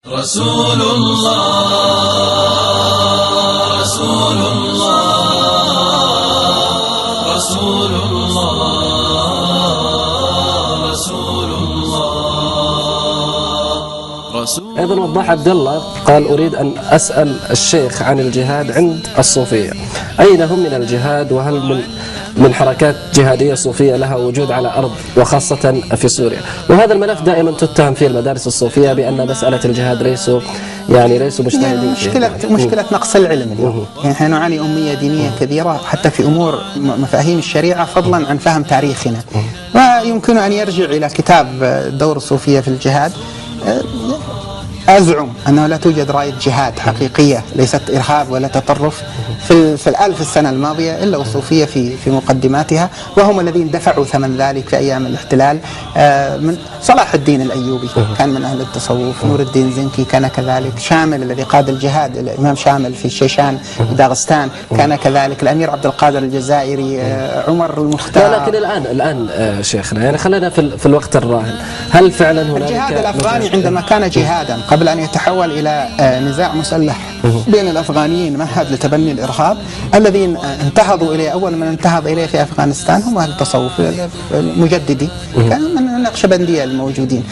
رسول الله رسول الله رسول الله رسول الله. أيضا وضح عبد الله قال: أريد أن أسأل الشيخ عن الجهاد عند الصوفية، أين هم من الجهاد؟ وهل من حركات جهادية صوفية لها وجود على أرض وخاصة في سوريا؟ وهذا الملف دائما تتهم فيه المدارس الصوفية بأن مسألة الجهاد ليسوا مجتهدين فيه. مشكلة نقص العلم اليوم. يعني نحن نعاني أمية دينية كبيرة حتى في أمور مفاهيم الشريعة، فضلا عن فهم تاريخنا. ويمكن أن يرجع إلى كتاب دور الصوفية في الجهاد. أزعم أنه لا توجد راية جهاد حقيقية ليست إرهاب ولا تطرف في الألف السنة الماضية إلا والصوفية في مقدماتها، وهم الذين دفعوا ثمن ذلك في أيام الاحتلال. من صلاح الدين الأيوبي كان من أهل التصوف، نور الدين زنكي كان كذلك، شامل الذي قاد الجهاد الإمام شامل في الشيشان وداغستان كان كذلك، الأمير عبد القادر الجزائري، عمر المختار. لكن الآن شيخنا، يعني خلينا في الوقت الراهن، هل فعلا هناك الجهاد الأفغاني عندما كان جهادا قبل أن يتحول إلى نزاع مسلح بين الأفغانيين مهد لتبني الإرهاب، الذين انتهضوا إليه أول من انتهض إليه في أفغانستان هم أهل التصوف المجددي، كانوا من النقشبندية الموجودين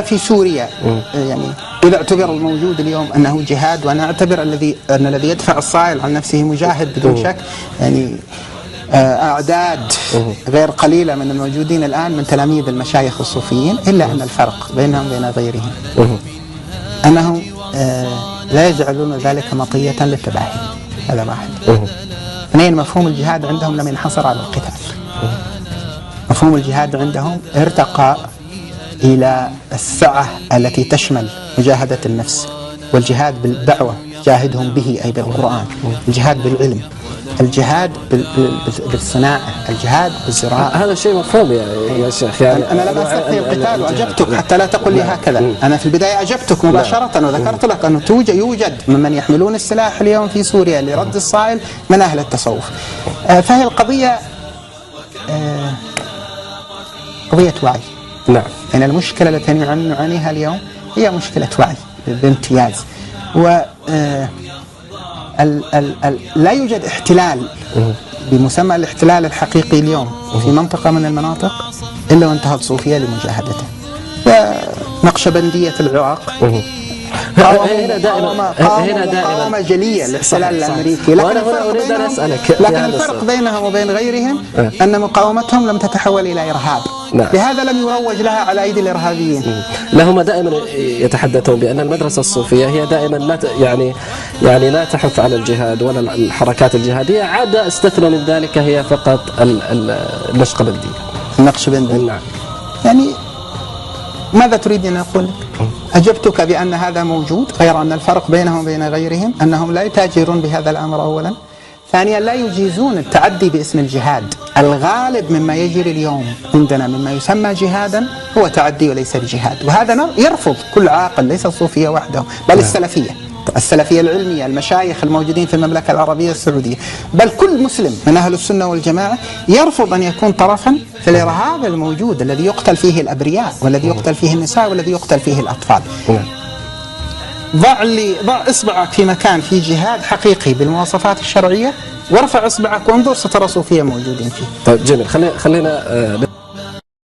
في سوريا. يعني إذا اعتبر الموجود اليوم أنه جهاد، وأنا أعتبر أن الذي يدفع الصائل عن نفسه مجاهد بدون شك. يعني أعداد غير قليلة من الموجودين الآن من تلاميذ المشايخ الصوفيين، إلا أن الفرق بينهم وبين غيرهم أنهم لا يجعلون ذلك مطية للتباهي. هذا واحد. اثنين، مفهوم الجهاد عندهم لم ينحصر على القتال. مفهوم الجهاد عندهم ارتقى إلى السعة التي تشمل مجاهدة النفس، والجهاد بالدعوة جاهدهم به أي بالقرآن، الجهاد بالعلم، الجهاد بالصناعة، الجهاد بالزراعة. هذا شيء مفهوم يا شيخ. يعني أنا لم أستثني القتال وأجبتك حتى لا تقل لي هكذا. أنا في البداية أجبتك مباشرة وذكرت لك أنه يوجد ممن يحملون السلاح اليوم في سوريا لرد الصائل من أهل التصوف. فهي القضية قضية وعي. نعم. يعني المشكلة التي نعانيها اليوم هي مشكلة وعي بامتياز. لا يوجد احتلال بمسمى الاحتلال الحقيقي اليوم في منطقة من المناطق إلا وانتهت صوفية لمجاهدته. ونقشبندية العراق هنا دائما مقاومة جلية للاحتلال الأمريكي، لكن الفرق بينهم وبين غيرهم أن مقاومتهم لم تتحول إلى إرهاب. نعم. لهذا لم يروج لها على أيدي الإرهابيين. هم دائما يتحدثون بأن المدرسة الصوفية هي دائما لا تحث على الجهاد ولا الحركات الجهادية، عدا استثنى من ذلك هي فقط النقشبندية. نعم. يعني ماذا تريد أن أقول لك؟ أجبتك بأن هذا موجود، غير أن الفرق بينهم وبين غيرهم أنهم لا يتاجرون بهذا الأمر أولا. ثانيا، لا يجيزون التعدي باسم الجهاد. الغالب مما يجري اليوم عندنا مما يسمى جهادا هو تعدي وليس بجهاد، وهذا يرفض كل عاقل، ليس الصوفية وحدهم بل السلفية العلمية، المشايخ الموجودين في المملكة العربية السعودية، بل كل مسلم من أهل السنة والجماعة يرفض أن يكون طرفا في الإرهاب الموجود الذي يقتل فيه الأبرياء، والذي يقتل فيه النساء، والذي يقتل فيه الأطفال. ضع إصبعك في مكان في جهاد حقيقي بالمواصفات الشرعية، وارفع إصبعك وانظر سترى صوفية موجودين فيه. طيب جميل. خلينا